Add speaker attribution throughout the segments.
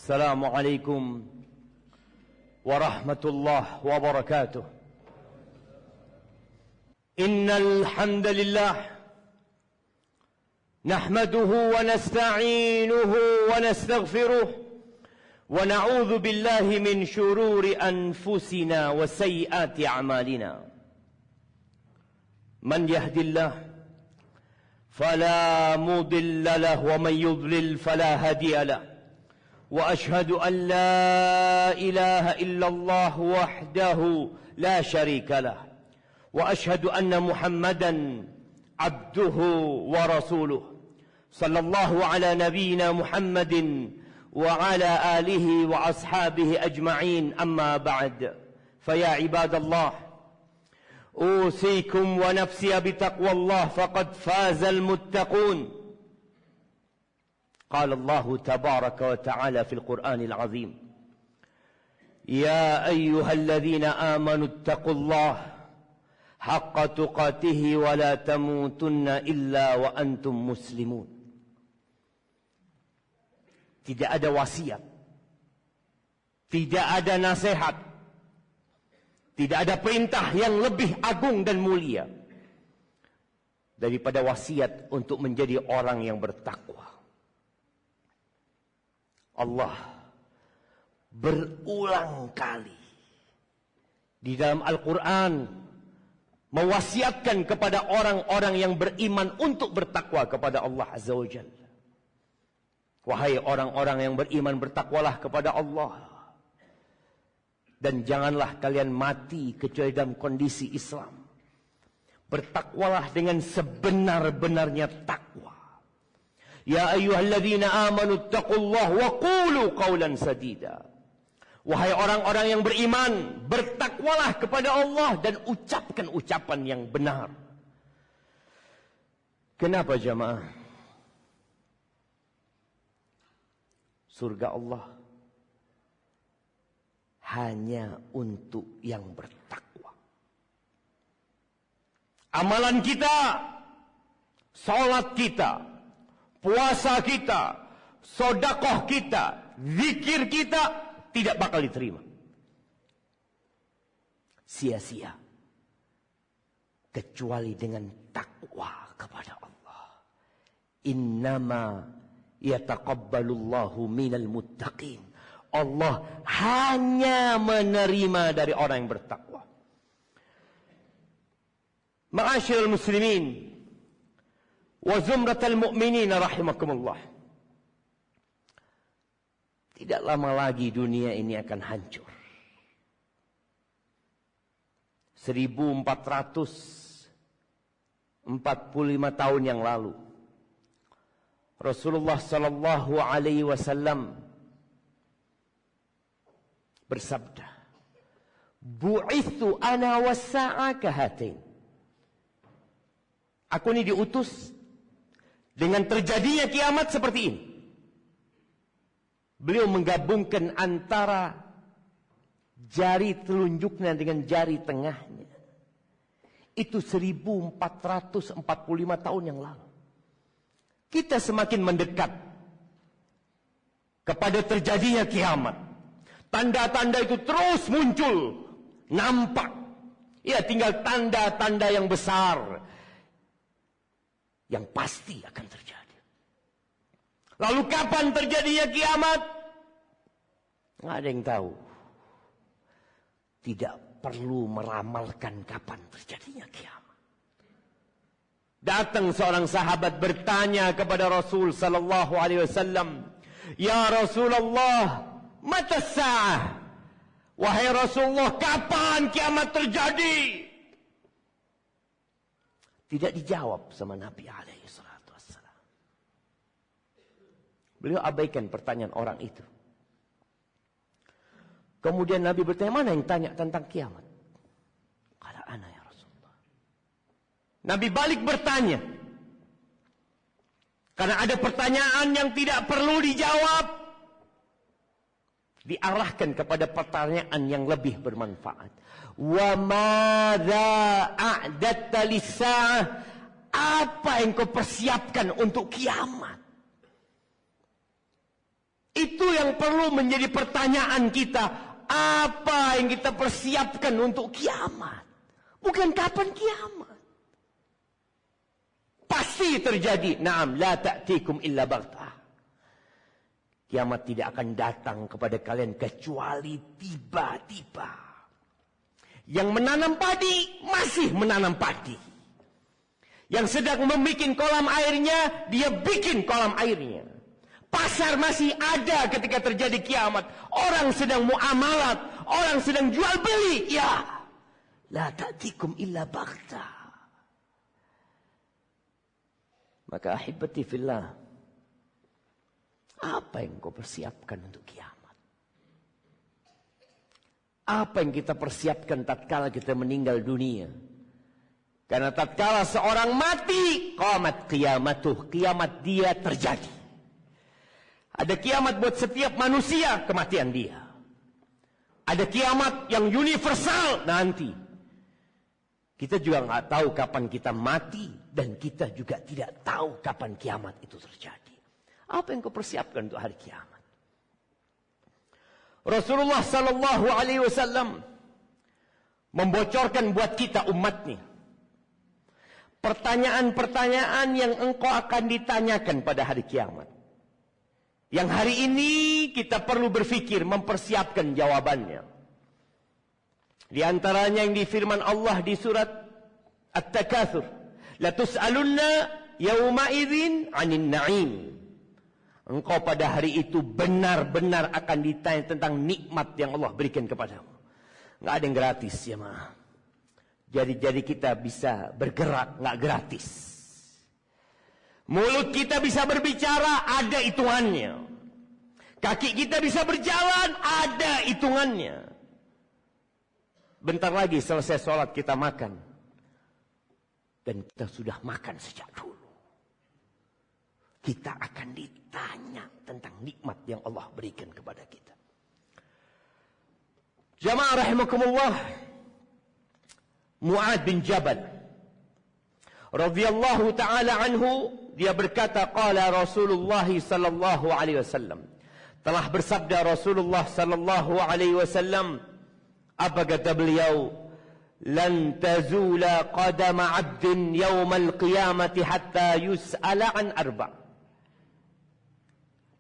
Speaker 1: Assalamualaikum warahmatullahi wabarakatuh. Innal hamdalillah nahmaduhu wa nasta'inuhu wa nastaghfiruh wa na'udzu billahi min shururi anfusina wa sayyiati a'malina. Man yahdillahu fala mudilla lahu wa man yudlil fala hadiya lahu. وأشهد أن لا إله إلا الله وحده لا شريك له وأشهد أن محمدا عبده ورسوله صلى الله على نبينا محمد وعلى آله وأصحابه أجمعين أما بعد فيا عباد الله أوصيكم ونفسي بتقوى الله فقد فاز المتقون. قال الله تبارك وتعالى في القرآن العظيم يا أيها الذين آمنوا اتقوا الله حق تقاته ولا تموتن إلا وأنتم مسلمون. Tidak ada wasiat, tidak ada nasihat, tidak ada perintah yang lebih agung dan mulia daripada wasiat untuk menjadi orang yang bertakwa. Allah berulang kali di dalam Al-Quran mewasiatkan kepada orang-orang yang beriman untuk bertakwa kepada Allah Azza wa Jalla. Wahai orang-orang yang beriman, bertakwalah kepada Allah. Dan janganlah kalian mati kecuali dalam kondisi Islam. Bertakwalah dengan sebenar-benarnya takwa. Ya ayyuhalladzina amanu taqullaha wa qulu qawlan sadida. Wahai orang-orang yang beriman, bertakwalah kepada Allah dan ucapkan ucapan yang benar. Kenapa jamaah? Surga Allah hanya untuk yang bertakwa. Amalan kita, salat kita, puasa kita, sedekah kita, zikir kita tidak bakal diterima. Sia-sia. Kecuali dengan takwa kepada Allah. Innama yataqabbalullahu minal muttaqin. Allah hanya menerima dari orang yang bertakwa. Ma'asyiral muslimin wa zumratal mu'minin rahimakumullah. Tidak lama lagi dunia ini akan hancur. 1445 tahun yang lalu Rasulullah sallallahu alaihi wasallam bersabda, "Bu'ithu ana was-sa'a kahatain." Aku ini diutus dengan terjadinya kiamat seperti ini. Beliau menggabungkan antara jari telunjuknya dengan jari tengahnya. Itu 1445 tahun yang lalu. Kita semakin mendekat kepada terjadinya kiamat. Tanda-tanda itu terus muncul, nampak. Ya, tinggal tanda-tanda yang besar yang pasti akan terjadi. Lalu kapan terjadinya kiamat? Nggak ada yang tahu. Tidak perlu meramalkan kapan terjadinya kiamat. Datang seorang sahabat bertanya kepada Rasul sallallahu alaihi wasallam, "Ya Rasulullah, mata sa'ah?" Wahai Rasulullah, kapan kiamat terjadi? Tidak dijawab sama Nabi alaihi salatu wassalam. Beliau abaikan pertanyaan orang itu. Kemudian Nabi bertanya, mana yang tanya tentang kiamat? Kala ana ya Rasulullah. Nabi balik bertanya. Karena ada pertanyaan yang tidak perlu dijawab. Diarahkan kepada pertanyaan yang lebih bermanfaat. Wa madza a'datta lis-sa'ah? Apa yang kau persiapkan untuk kiamat? Itu yang perlu menjadi pertanyaan kita. Apa yang kita persiapkan untuk kiamat? Bukan kapan kiamat. Pasti terjadi. Naam, la ta'tikum illa baghtah. Kiamat tidak akan datang kepada kalian kecuali tiba-tiba. Yang menanam padi masih menanam padi. Yang sedang membuat kolam airnya, dia bikin kolam airnya. Pasar masih ada ketika terjadi kiamat. Orang sedang muamalat, orang sedang jual beli. Ya, la ta'tikum illa baghtah. Maka ahibati fillah, apa yang kau persiapkan untuk kiamat? Apa yang kita persiapkan tatkala kita meninggal dunia? Karena tatkala seorang mati, qamat qiyamatuh, kiamat dia terjadi. Ada kiamat buat setiap manusia, kematian dia. Ada kiamat yang universal nanti. Kita juga nggak tahu kapan kita mati, dan kita juga tidak tahu kapan kiamat itu terjadi. Apa yang kau persiapkan untuk hari kiamat? Rasulullah sallallahu alaihi wasallam membocorkan buat kita umatnya pertanyaan-pertanyaan yang engkau akan ditanyakan pada hari kiamat. Yang hari ini kita perlu berfikir, mempersiapkan jawabannya. Di antaranya yang difirman Allah di surat At-Takatsur, la tus'alunna yawma idzin 'anil na'im. Engkau pada hari itu benar-benar akan ditanya tentang nikmat yang Allah berikan kepadamu. Enggak ada yang gratis ya, Ma. Jadi kita bisa bergerak enggak gratis. Mulut kita bisa berbicara, ada hitungannya. Kaki kita bisa berjalan, ada hitungannya. Bentar lagi selesai sholat kita makan. Dan kita sudah makan sejak dulu. Kita akan ditanya tentang nikmat yang Allah berikan kepada kita. Jamaah rahimakumullah. Mu'ad bin Jabal radhiyallahu ta'ala anhu, dia berkata, qala Rasulullah sallallahu alaihi wasallam, telah bersabda Rasulullah sallallahu alaihi wasallam, apa kata beliau? Lan tazula qadama 'abdin yaumal qiyamati hatta yus'ala an arba'.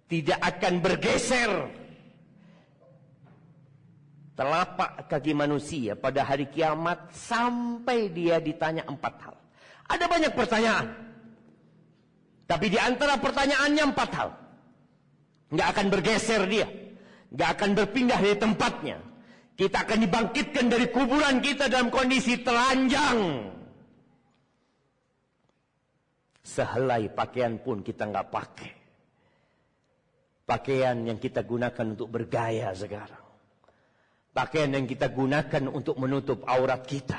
Speaker 1: Tidak akan bergeser telapak kaki manusia pada hari kiamat sampai dia ditanya 4 hal. Ada banyak pertanyaan, tapi di antara pertanyaannya 4 hal. Nggak akan bergeser dia, nggak akan berpindah dari tempatnya. Kita akan dibangkitkan dari kuburan kita dalam kondisi telanjang. Sehelai pakaian pun kita nggak pakai. Pakaian yang kita gunakan untuk bergaya sekarang. Pakaian yang kita gunakan untuk menutup aurat kita.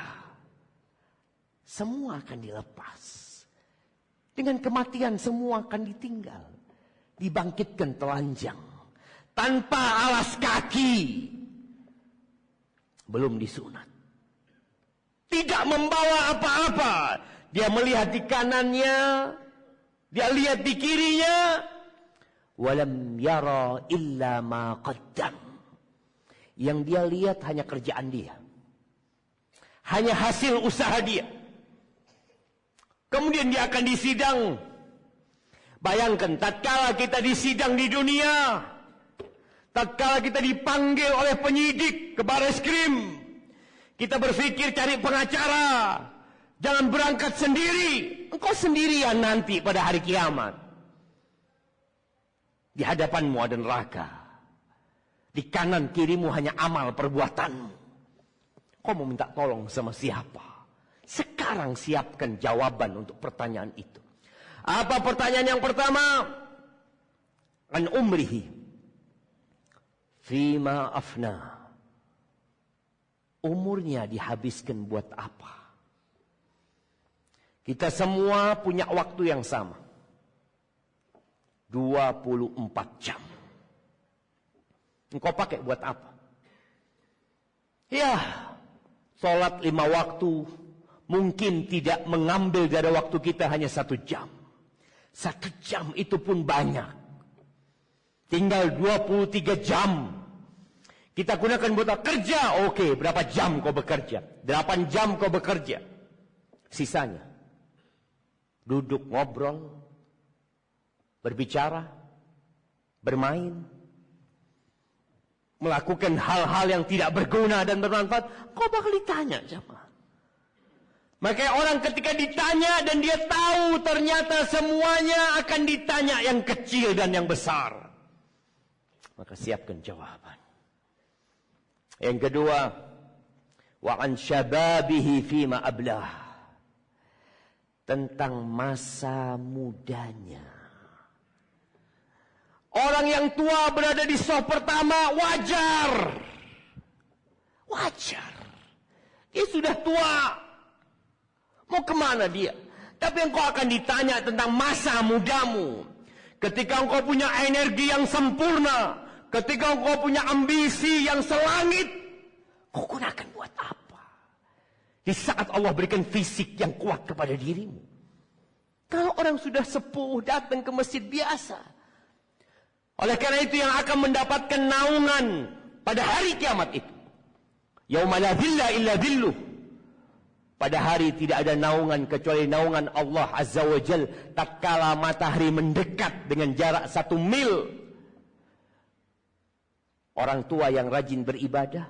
Speaker 1: Semua akan dilepas. Dengan kematian semua akan ditinggal. Dibangkitkan telanjang. Tanpa alas kaki. Belum disunat. Tidak membawa apa-apa. Dia melihat di kanannya. Dia lihat di kirinya. Walam yara illa ma qaddam. Yang dia lihat hanya kerjaan dia. Hanya hasil usaha dia. Kemudian dia akan disidang. Bayangkan, tatkala kita disidang di dunia, tatkala kita dipanggil oleh penyidik ke Bareskrim, kita berpikir cari pengacara. Jangan berangkat sendiri. Engkau sendirian nanti pada hari kiamat. Di hadapanmu ada neraka. Di kanan kirimu hanya amal perbuatanmu. Kau mau minta tolong sama siapa? Sekarang siapkan jawaban untuk pertanyaan itu. Apa pertanyaan yang pertama? An umrihi fima afna. Umurnya dihabiskan buat apa? Kita semua punya waktu yang sama. 24 jam. Engkau pakai buat apa? Ya, sholat 5 waktu mungkin tidak mengambil dari waktu kita hanya 1 jam. 1 jam itu pun banyak. Tinggal 23 jam. Kita gunakan buat kerja. Oke, berapa jam kau bekerja? 8 jam kau bekerja. Sisanya duduk ngobrol, berbicara, bermain, melakukan hal-hal yang tidak berguna dan bermanfaat. Kau bakal ditanya, jemaah. Makanya orang ketika ditanya dan dia tahu ternyata semuanya akan ditanya, yang kecil dan yang besar, maka siapkan jawaban. Yang kedua, wa an syababihi fima ablah, tentang masa mudanya. Orang yang tua berada di soft pertama wajar. Wajar. Dia sudah tua. Mau kemana dia? Tapi engkau akan ditanya tentang masa mudamu. Ketika engkau punya energi yang sempurna, ketika engkau punya ambisi yang selangit, kau gunakan buat apa? Di saat Allah berikan fisik yang kuat kepada dirimu. Kalau orang sudah sepuh datang ke masjid biasa. Oleh karena itu yang akan mendapatkan naungan pada hari kiamat itu. Yauma la dhilla illa dhilluh. Pada hari tidak ada naungan kecuali naungan Allah Azza wa Jal. Tatkala matahari mendekat dengan jarak 1 mil. Orang tua yang rajin beribadah,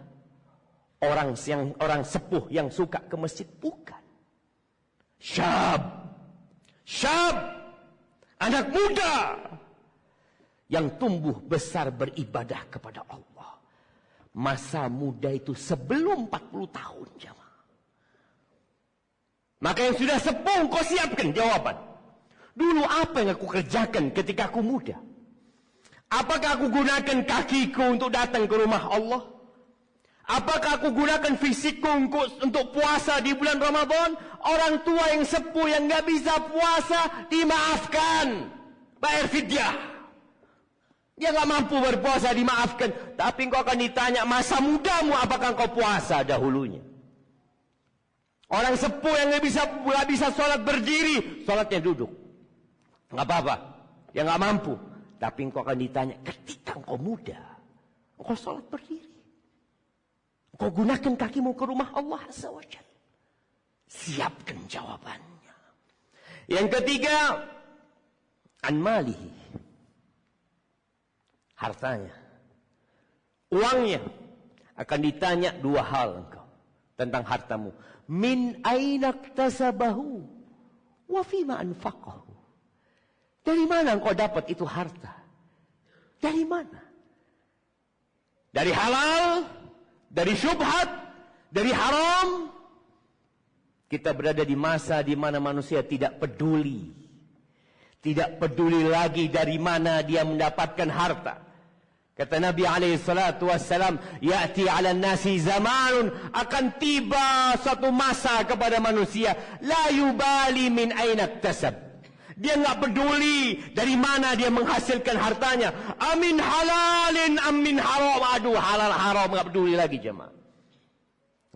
Speaker 1: orang sepuh yang suka ke masjid, bukan. Syab, anak muda yang tumbuh besar beribadah kepada Allah. Masa muda itu sebelum 40 tahun, jemaah. Maka yang sudah sepuh, kau siapkan jawaban. Dulu apa yang aku kerjakan ketika aku muda? Apakah aku gunakan kakiku untuk datang ke rumah Allah? Apakah aku gunakan fisikku untuk puasa di bulan Ramadan? Orang tua yang sepuh yang gak bisa puasa, dimaafkan. Bayar fidyah. Dia gak mampu berpuasa, dimaafkan. Tapi engkau akan ditanya, masa mudamu apakah engkau puasa dahulunya? Orang sepuh yang gak bisa sholat berdiri, sholatnya duduk. Gak apa-apa, dia gak mampu. Tapi engkau akan ditanya, ketika engkau muda, engkau sholat berdiri. Engkau gunakan kakimu ke rumah Allah Azza wa Jalla. Siapkan jawabannya. Yang ketiga, an malihi, hartanya, uangnya. Akan ditanya 2 hal engkau tentang hartamu. Min aina iktasabahu wa fima anfaqahu. Dari mana engkau dapat itu harta? Dari mana? Dari halal, dari syubhat, dari haram. Kita berada di masa di mana manusia tidak peduli. Tidak peduli lagi dari mana dia mendapatkan harta. Kata Nabi SAW, ya'ti 'alan nasi zamanun, akan tiba suatu masa kepada manusia, la yubali min aina iktasab. Dia enggak peduli dari mana dia menghasilkan hartanya. Amin halalin amin haram. Aduh, halal haram enggak peduli lagi, jemaah.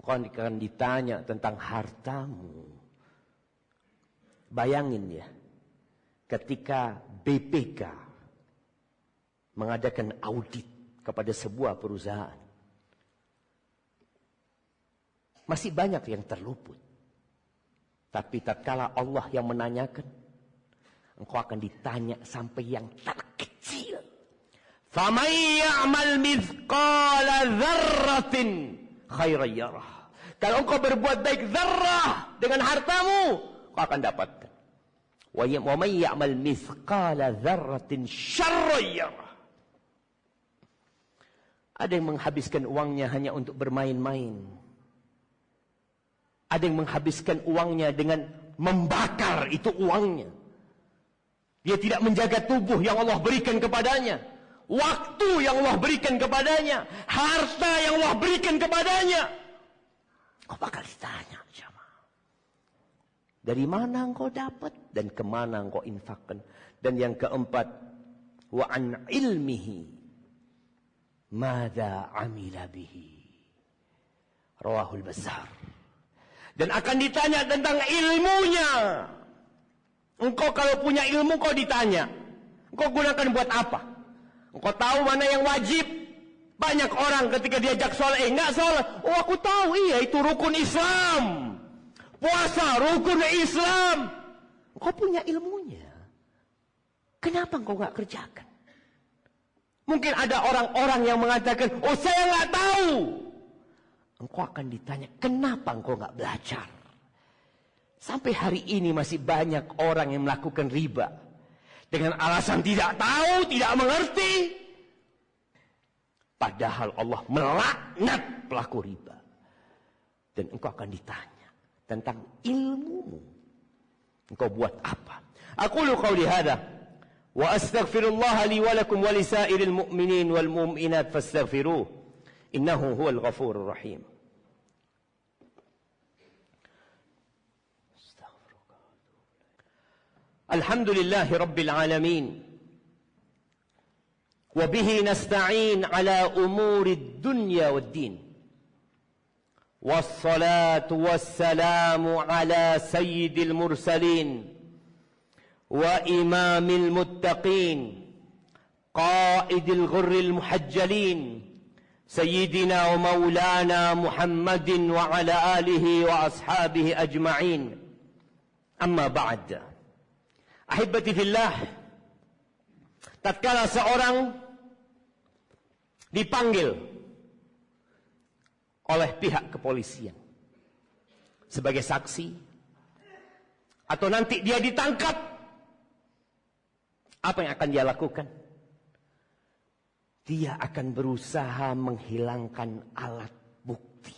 Speaker 1: Kau akan ditanya tentang hartamu. Bayangin ya, ketika BPK mengadakan audit kepada sebuah perusahaan, masih banyak yang terluput. Tapi tatkala Allah yang menanyakan, engkau akan ditanya sampai yang terkecil. فَمَنْ يَعْمَلْ مِثْقَالَ ذَرَّةٍ خَيْرًا يَرَهُ. Kalau engkau berbuat baik zarrah dengan hartamu, engkau akan dapatkan. وَمَنْ يَعْمَلْ مِثْقَالَ ذَرَّةٍ شَرًّا يَرَهُ. Ada yang menghabiskan uangnya hanya untuk bermain-main. Ada yang menghabiskan uangnya dengan membakar itu uangnya. Dia tidak menjaga tubuh yang Allah berikan kepadanya. Waktu yang Allah berikan kepadanya. Harta yang Allah berikan kepadanya. Kau bakal ditanya, jemaah. Dari mana engkau dapat dan kemana engkau infakkan. Dan yang keempat, wa an ilmihi madza amila bihi. Rawahul Bazzar. Dan akan ditanya tentang ilmunya. Engkau kalau punya ilmu, kau ditanya. Engkau gunakan buat apa? Engkau tahu mana yang wajib? Banyak orang ketika diajak sholat, enggak sholat. Oh, aku tahu, iya itu rukun Islam. Puasa, rukun Islam. Engkau punya ilmunya. Kenapa engkau enggak kerjakan? Mungkin ada orang-orang yang mengatakan, oh saya enggak tahu. Engkau akan ditanya, kenapa engkau enggak belajar? Sampai hari ini masih banyak orang yang melakukan riba. Dengan alasan tidak tahu, tidak mengerti. Padahal Allah melaknat pelaku riba. Dan engkau akan ditanya tentang ilmumu. Engkau buat apa? Aqulu qawli hadha wa astaghfirullah li wa lakum wa lisairil mu'minin wal mu'minat fastaghfiruh. Innahu huwal ghafurur rahim. Alhamdulillahi rabbil alamin. وبه نستعين على أمور الدنيا والدين والصلاة والسلام على سيد المرسلين وإمام المتقين قائد الغر المحجلين سيدنا ومولانا محمد وعلى آله وأصحابه أجمعين أما بعد أحبتي في الله. Tatkala seorang dipanggil oleh pihak kepolisian sebagai saksi, atau nanti dia ditangkap, apa yang akan dia lakukan? Dia akan berusaha menghilangkan alat bukti.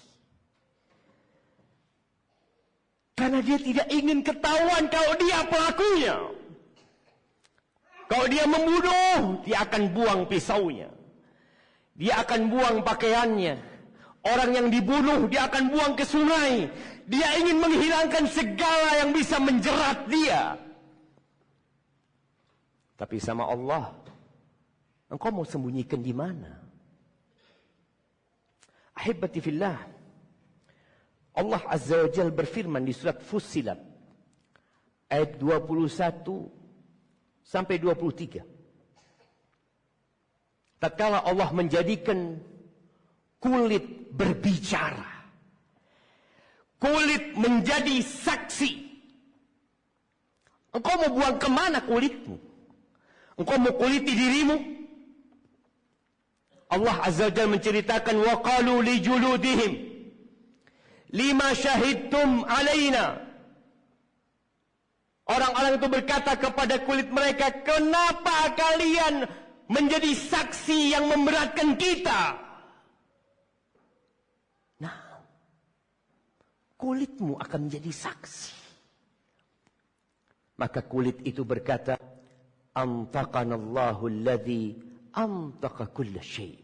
Speaker 1: Karena dia tidak ingin ketahuan kalau dia pelakunya. Kalau dia membunuh, dia akan buang pisaunya. Dia akan buang pakaiannya. Orang yang dibunuh, dia akan buang ke sungai. Dia ingin menghilangkan segala yang bisa menjerat dia. Tapi sama Allah, engkau mau sembunyikan di mana? Ahibati fillah. Allah Azza wa Jalla berfirman di surat Fussilat ayat 21 sampai 23. Tatkala Allah menjadikan kulit berbicara, kulit menjadi saksi. Engkau mau buang kemana kulitmu? Engkau mau kuliti dirimu? Allah Azza wa Jalla menceritakan, wa qalu li juludihim lima syahidtum alaina. Orang-orang itu berkata kepada kulit mereka, kenapa kalian menjadi saksi yang memberatkan kita? Nah, kulitmu akan menjadi saksi. Maka kulit itu berkata, antaqanallahu alladhi antaqa kulla syai'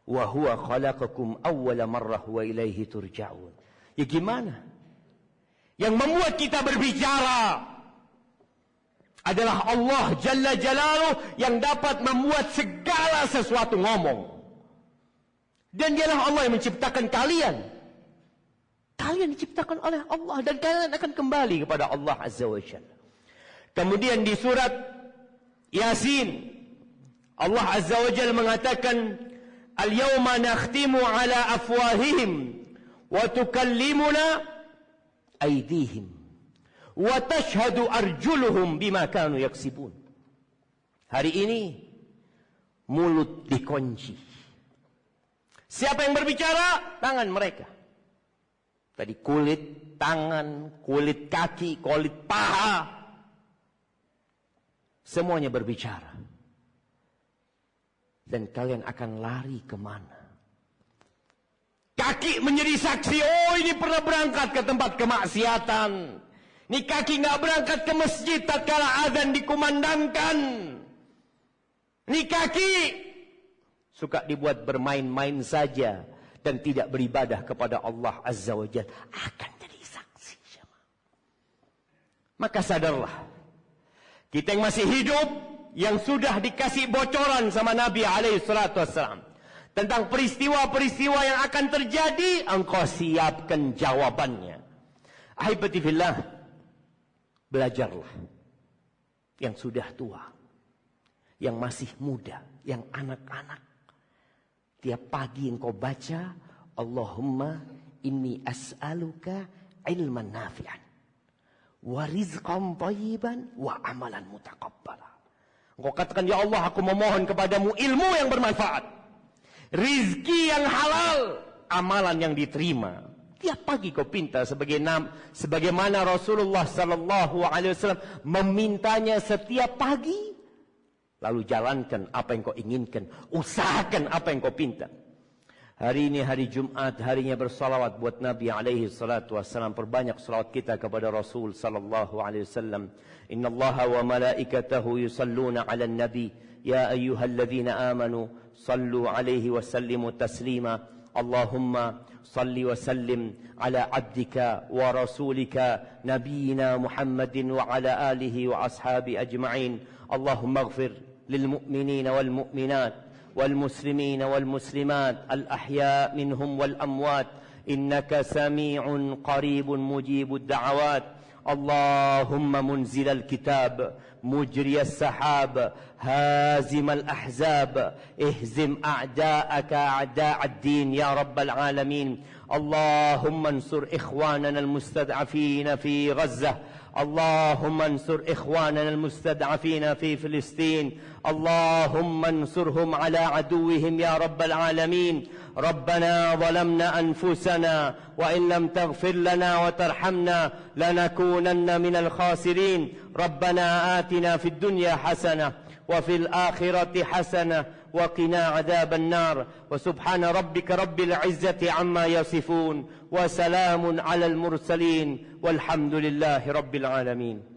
Speaker 1: wa huwa khalaqakum awwala marrah wa ilaihi turja'un. Ya gimana? Yang membuat kita berbicara adalah Allah Jalla Jalaluh yang dapat membuat segala sesuatu ngomong. Dan dialah Allah yang menciptakan kalian. Kalian diciptakan oleh Allah dan kalian akan kembali kepada Allah Azza wa Jalla. Kemudian di surat Yasin, Allah Azza wa Jalla mengatakan, al-yawma nakhtimu ala afwahihim wa tukallimuna aydihim wa tashhadu arjuluhum bima kanu yaksibun. Hari ini mulut dikunci. Siapa yang berbicara? Tangan mereka. Tadi kulit tangan, kulit kaki, kulit paha, semuanya berbicara. Dan kalian akan lari kemana? Kaki menjadi saksi. Oh, ini pernah berangkat ke tempat kemaksiatan. Ini kaki nggak berangkat ke masjid tatkala azan dikumandangkan. Ini kaki suka dibuat bermain-main saja dan tidak beribadah kepada Allah Azza wa Jalla, akan jadi saksi. Maka sadarlah, kita yang masih hidup, yang sudah dikasih bocoran sama Nabi SAW tentang peristiwa-peristiwa yang akan terjadi, engkau siapkan jawabannya. Ahibati fillah, belajarlah. Yang sudah tua, yang masih muda, yang anak-anak. Tiap pagi engkau baca, Allahumma inni as'aluka ilman nafi'an wa rizqan thayyiban wa amalan mutaqabbala. Engkau katakan, ya Allah, aku memohon kepadamu ilmu yang bermanfaat, rizki yang halal, amalan yang diterima. Tiap pagi kau pinta sebagaimana Rasulullah sallallahu alaihi wasallam memintanya setiap pagi. Lalu jalankan apa yang kau inginkan, usahakan apa yang kau pinta. Hari ini hari Jumat, harinya bersalawat buat Nabi alaihi salatu wassalam. Perbanyak salawat kita kepada Rasul sallallahu alaihi wasallam. Inna Allaha wa malaikatahu yusalluna 'alan nabi ya ayyuhalladzina amanu sallu alaihi wa sallimu taslima. Allahumma salli wa sallim ala abdika wa rasulika nabiyina Muhammadin wa ala alihi wa ashabi ajma'in. Allahumma ighfir lil mu'minina wal mu'minat wal muslimina wal muslimat al ahya minhum wal amwat innaka sami'un qaribun mujibud da'awat. اللهم منزل الكتاب مجري السحاب هازم الأحزاب اهزم أعداءك أعداء الدين يا رب العالمين. اللهم انصر إخواننا المستضعفين في غزة. اللهم انصر إخواننا المستضعفين في فلسطين. اللهم انصرهم على عدوهم يا رب العالمين. ربنا ظلمنا أنفسنا وإن لم تغفر لنا وترحمنا لنكونن من الخاسرين. ربنا آتنا في الدنيا حسنة وفي الآخرة حسنة وقنا عذاب النار. وسبحان ربك رب العزة عما يصفون وسلام على المرسلين والحمد لله رب العالمين.